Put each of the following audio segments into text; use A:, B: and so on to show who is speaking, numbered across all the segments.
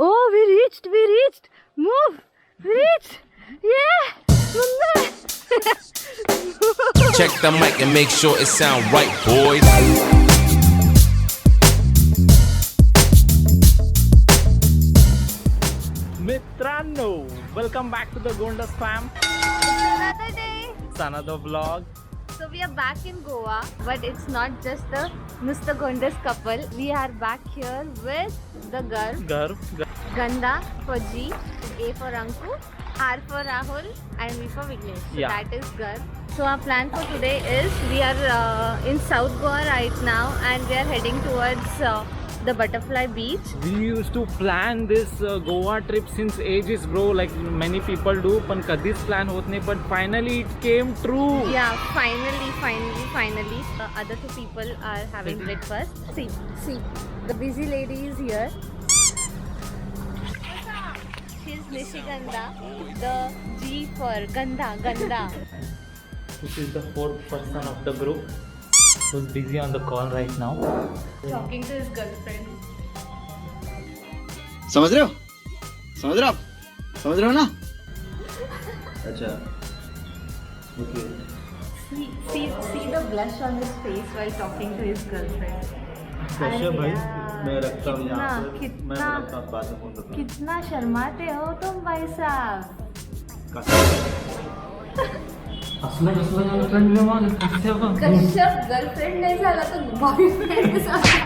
A: Oh, we reached. Move, we reached. Yeah, Sundar.
B: Check the mic and make sure it sound right, boys.
C: मित्रांनो, welcome back to the गोंडस फॅम.
A: Another day.
C: It's another vlog.
A: So we are back in Goa, but it's not just the Mr. Gondas couple. We are back here with the girl
C: घर
A: Ganda for G, A for Anku, R for Rahul, and V for Vignesh. So
C: Yeah.
A: that is Gar. So our plan for today is we are in South Goa right now, and we are heading towards the Butterfly Beach.
C: We used to plan this Goa trip since ages, bro. Like many people do, पण कधीच plan होत नाही. But finally it came true.
A: Yeah, finally. Other two people are having breakfast. See, the busy lady is here. She's Nishigandha, the G for Gandha.
C: This is the fourth person of the group who's busy on the call right now.
A: Talking to his girlfriend.
D: समझ रहे हो ना? अच्छा. Okay.
A: See the blush on his face while talking to his girlfriend.
D: कैसे भाई?
A: यार,
D: मैं रखता हूँ यहाँ पर. मैं
A: कितना
D: रखता हूँ बाद में फोन करता हूँ.
A: कितना शर्माते हो तुम भाई साहब.
C: असलं गर्लफ्रेंड
A: कश्यप गर्लफ्रेंड नाही झाला तर बॉयफ्रेंड झाला.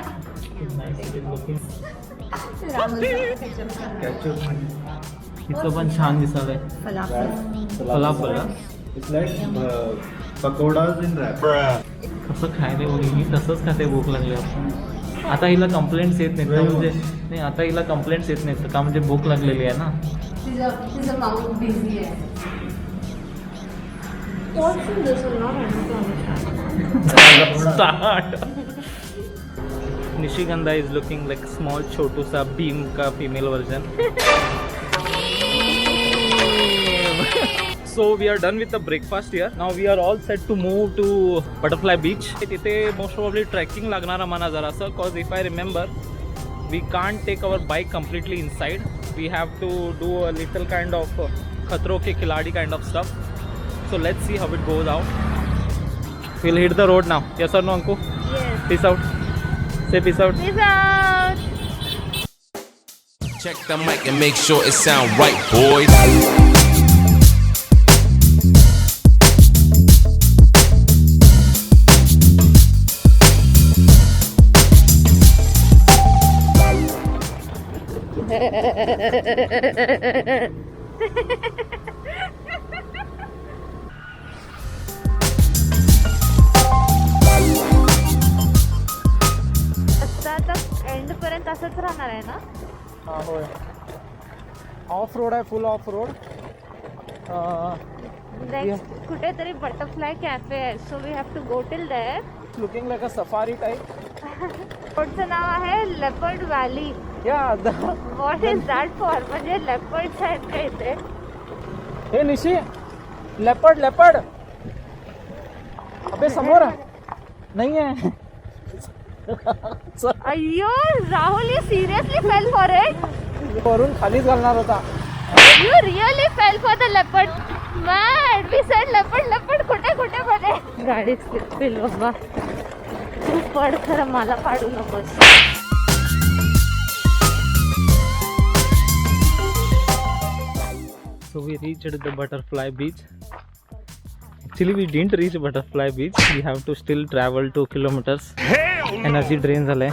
C: हिचं पण छान दिसालंय. फलाफल
D: It's like pakodas in wrap.
C: कसं खायला मुली तसंच खाते भूक लागली. आता हिला कंप्लेंट्स येत नाहीत का म्हणजे नाही आता हिला कंप्लेंट्स येत नाहीत का म्हणजे भूक लागलेली आहे ना.
A: तिचं माउथ बिझी आहे.
C: Start. Nishigandha is looking like small छोटू सा भीम का female version. So we are done with the breakfast here. Now we are all set to move to Butterfly Beach. तिथे most probably trekking लागणार आम्हाला जरासं, cause if I remember we can't take our bike completely inside. We have to do a little kind of खतरों के खिलाड़ी kind of stuff. So let's see how it goes out. We'll hit the road now. Yes or no, Anku?
A: Yes.
C: Peace out. Say peace out.
A: Peace out.
B: Check the mic and make sure it sound right, boys.
A: आता end पर्यंत असंच राहणार आहे ना.
C: हा होय. Off road आहे, full off road.
A: Next कुठेतरी बटरफ्लाय कॅफे आहे. So we have to go till there.
C: Looking like a safari type.
A: रोडचं नाव आहे leopard valley.
C: Yeah
A: what is that for? म्हणजे लेपर्ड्स आहेत का इथे?
C: हे निशी लेपर्ड अबे समोर नाही आहे.
A: अय्यो Rahul, you seriously fell for it?
C: वरून खालीच घालणार होता.
A: You really fell for the leopard? Mad, we said leopard कुठे मध्ये गाडी स्लिप होईल बाबा. तू पड खरं, मला पाडू नकोस.
C: So we reached the Butterfly Beach. Actually we didn't reach Butterfly Beach. We have to still travel 2 kilometers. Energy drain झालंय.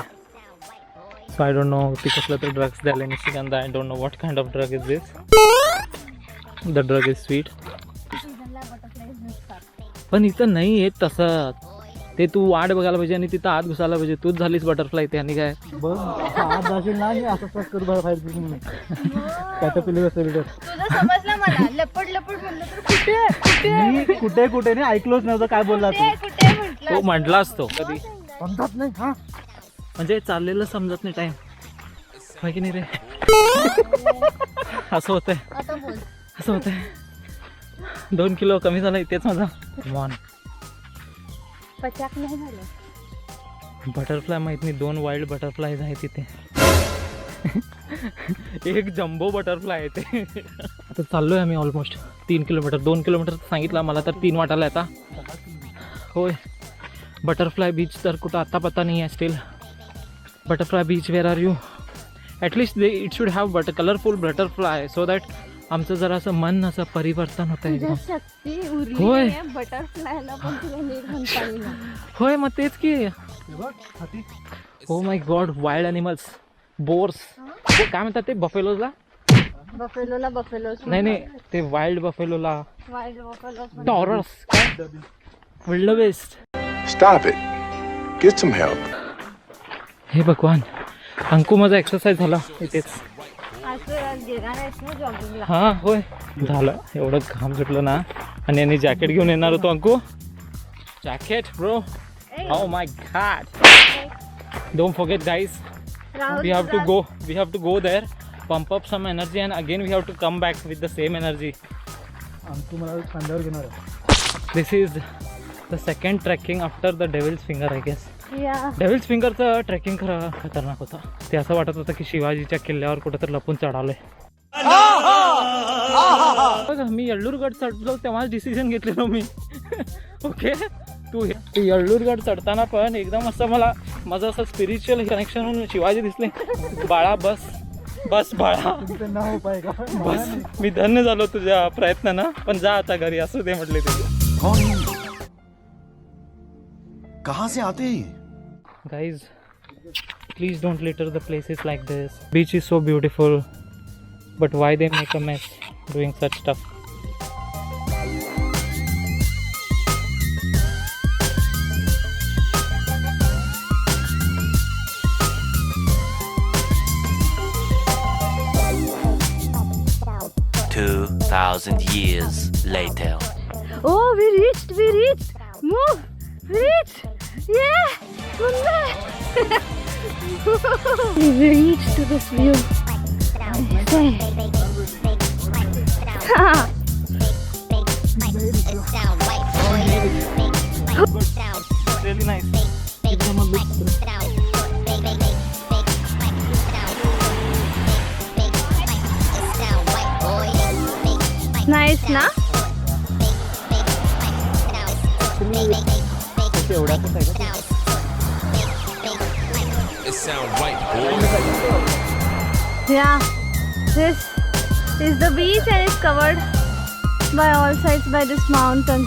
C: So I don't know ती कसलं तर drugs द्यायला निशिगंधा. I don't know what kind of drug is this. The drug is sweet. पण इथं नाही येत तसं. ते तू वाट बघायला पाहिजे आणि तिथं आत घुसायला पाहिजे. तूच झालीस बटरफ्लाय ते. आणि काय
A: तुझं समजलं मला. लेपर्ड म्हणलं तर कुठे
C: कुठे नाही ऐकलोच नव्हतं काय बोलला तू.
A: कुठे म्हटलं?
C: तो म्हटलास तो कधी समजत नाही. हा म्हणजे चाललेलं समजत नाही टाइम माहिती नाही रे. असं होतंय
A: आता बोल.
C: असं होतंय. 2 किलो कमी झाला तेच माझा. मॉन
A: पचाक नाही झालं.
C: बटरफ्लाय माहित नाही. 2 वाईल्ड बटरफ्लायज आहेत तिथे. एक जम्बो बटरफ्लाय आहे ते. आता चाललोय आम्ही ऑलमोस्ट 3 किलोमीटर. 2 किलोमीटर सांगितलं मला, तर 3 वाटायला आता. होय, बटरफ्लाय बीच तर कुठं आता पत्ता नाही आहे still. Butterfly beach, where are you? At least it should have colourful butterfly so that आमचं जरा असं मन असं परिवर्तन होतं एकदम.
A: शक्ती उरली
C: होय.
A: आहे बटरफ्लायला पण तुला नीट म्हणता येईल.
C: होय, मग तेच की. Oh my God, wild animals, boars, काय म्हणतात ते बफेलोजला?
A: बफेलोला बफेलो
C: नाही, ते वाईल्ड बफेलोला
A: वाईल्ड बफेलो
C: टॉरस, काय wildebeest.
E: Stop it. Get some help.
C: हे भगवान, अंकू माझा एक्सरसाइज झाला इथेच.
A: असं गेला नाहीस ना जॉगिंगला?
C: हां होय झालं. एवढं घाम सुटलं ना. आणि यांनी जॅकेट घेऊन येणार होतो Anku. Jacket bro, oh my god. Don't forget guys, we have to go there, pump up some energy, and again we have to come back with the same energy.
D: Anku मला खांद्यावर घेणार आहे.
C: This is the second trekking after the Devil's Finger, I guess.
A: या
C: devil's फिंगरचं trekking खरं खतरनाक होतं. ते असं वाटत होतं की शिवाजीच्या किल्ल्यावर कुठं तर लपून चढालोय. मी येळ्ळूरगड चढलो तेव्हाच डिसिजन घेतलेलो मी. ओके, तू येळ्ळूरगड चढताना पण एकदम असं माझं असं स्पिरिच्युअल कनेक्शन म्हणून शिवाजी दिसले. बाळा बस बाळा, बस. मी धन्य झालो तुझ्या प्रयत्नानं, पण जा आता घरी, असू दे म्हटले तुझे.
E: कहाँ से आते हैं?
C: Guys, please don't litter the places like this. Beach is so beautiful, but why they make a mess doing such stuff?
F: $2,000 later.
A: Oh, we reached. Move, we reached. Yeah, Munda. We reached to this view.
C: Really nice.
A: Nice ना?
B: It sound right, boy.
A: Yeah, this is the beach and it's covered by all sides by this mountain.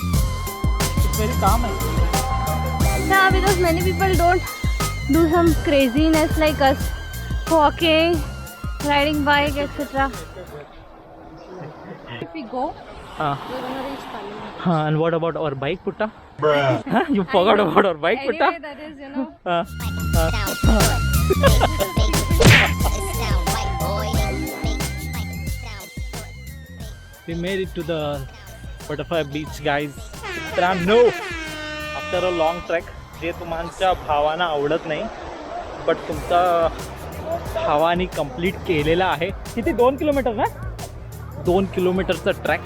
C: It's very calm.
A: Yeah, because many people don't do some craziness like us, walking, riding bike, etc. If we go, we're gonna reach Pali.
C: And what about our bike, Putta? Huh? You forgot about our bike, Putta?
A: Anyway, that is, you know.
C: We made it to the Butterfly Beach, guys. No, after a long trek, जे तुमच्या भावांना आवडत नाही, but तुमचा भावानी complete केलेला आहे. किती 2 kilometre ना? 2 किलोमीटरचा ट्रॅक.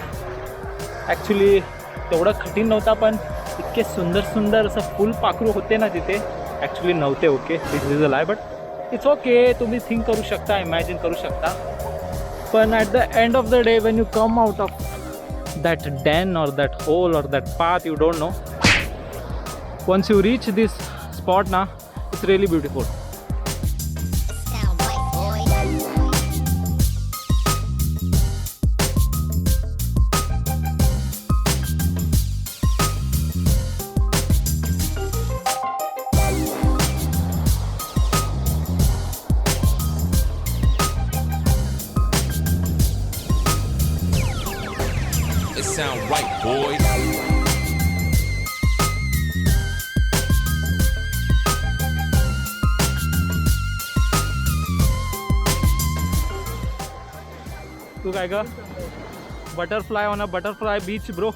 C: ॲक्च्युली तेवढं कठीण नव्हता, पण इतके सुंदर असं फुल पाखरू होते ना तिथे. ॲक्च्युली नव्हते. ओके, दिस इज अ लाय, बट इट्स ओके. तुम्ही थिंक करू शकता, इमॅजिन करू शकता. पण at the end of the day, when you come out of that den or that hole or that path, you don't know. Once you reach this spot na, it's really beautiful.
B: It sound right, boys.
C: तू काय ग? Butterfly on a butterfly beach, bro.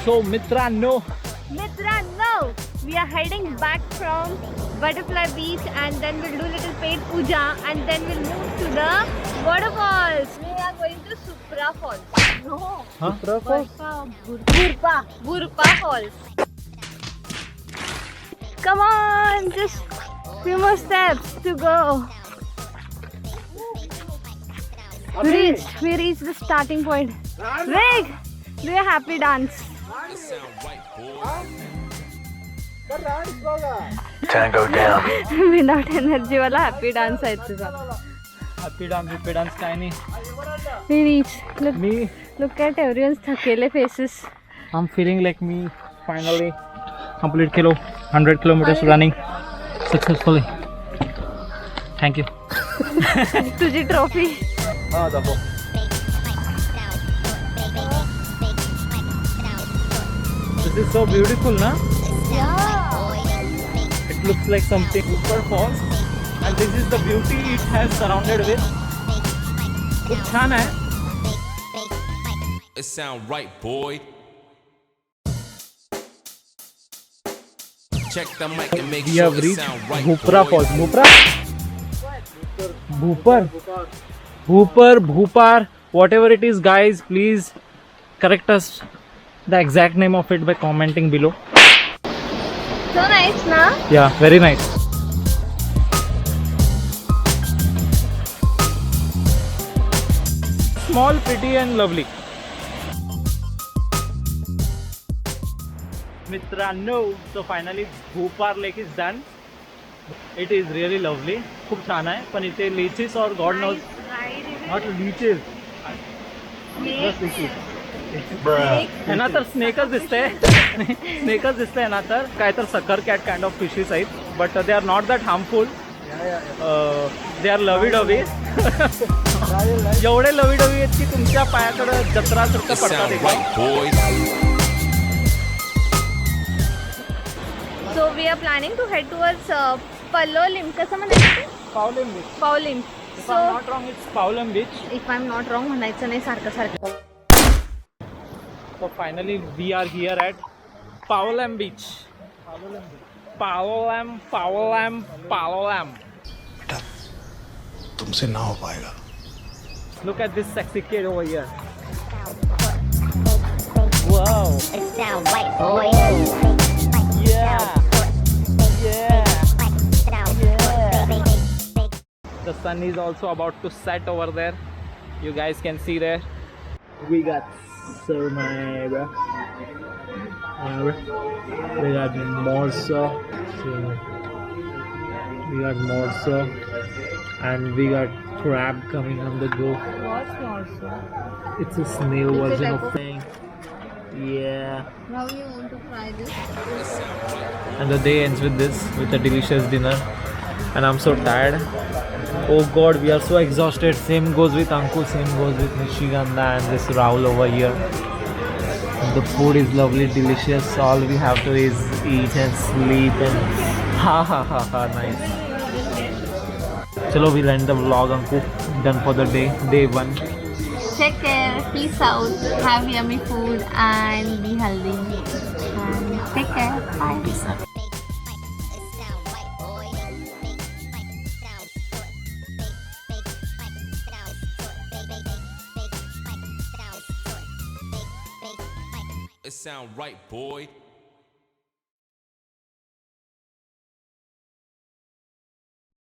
C: So मित्रांनो,
A: we are heading back from butterfly beach, and then we'll do little paid puja, and then we'll move to the waterfalls. We are going to Supra Falls. No. Burpa Falls. Come on, just few more steps to go. We reached the starting point. Rick, do a happy dance.
B: It sound right, boys.
E: Tango down.
A: Without energy वाला happy dance आहे तुझा.
C: Happy dance काय नाही.
A: We reached.
C: Me,
A: Look at everyone's थकेले faces.
C: I'm feeling like me finally complete 100 kilometers running successfully. Thank you.
A: तुझी trophy.
C: Ah, दाखव. This is so beautiful, na?
A: Yeah.
C: It looks like something super falls, and this is the beauty it has surrounded with. खूप छान आहे.
B: It sound right, boy. Check the mic and make
C: We
B: sure
C: have
B: it
C: reached
B: sound right,
C: Bhupra
B: boy.
C: Falls. Bhupar, whatever it is, guys, please correct us the exact name of it by commenting below.
A: So nice, na?
C: Yeah, very nice. Small, pretty and lovely. मित्रांनो, so finally Bhupar Lake is done. It is really lovely. खूप छान आहे, पण इथे leeches or God knows not leeches. Just leeches. यांना तर स्नेकच दिसतंय. स्नेकच दिसतंय यांना तर. काय तर sucker cat kind of fishes आहेत, but they are not that harmful. They are lovey dovey. एवढे लवी डवी आहेत की तुमच्या पायाकडे जत्रासारखं
B: It
C: पडतात
B: sound
C: एकदम.
B: right, boys.
A: So we are planning to head towards Palolem. कसं म्हणायचं?
C: Paulem Beach.
A: Paulem.
C: If
A: So
C: I'm not wrong, it's Paulem Beach.
A: if I'm not wrong म्हणायचं नाही सारखं.
C: So finally we are here at Paulem Beach. Paulem.
E: तुमसे ना हो पाएगा.
C: Look at this sexy kid over here. Wow.
G: It sound right, boy.
C: Yeah. The sun is also about to set over there. You guys can see there. We got Surmai, we got Morso. And we got crab coming on the go.
A: What's more so?
C: It's a snail version of thing. Yeah.
A: Now you want to try this?
C: And the day ends with this, with a delicious dinner. And I'm so tired. Oh god, we are so exhausted. Same goes with Anku, same goes with Nishiganda and this Rahul over here. The food is lovely, delicious. All we have to is eat and sleep and nice. Chalo, we'll end the vlog, Anku. Done for the day 1.
A: Take care, peace out, have yummy food and be healthy. And take care, bye.
G: It sound right, boy.
B: It sound right, boy.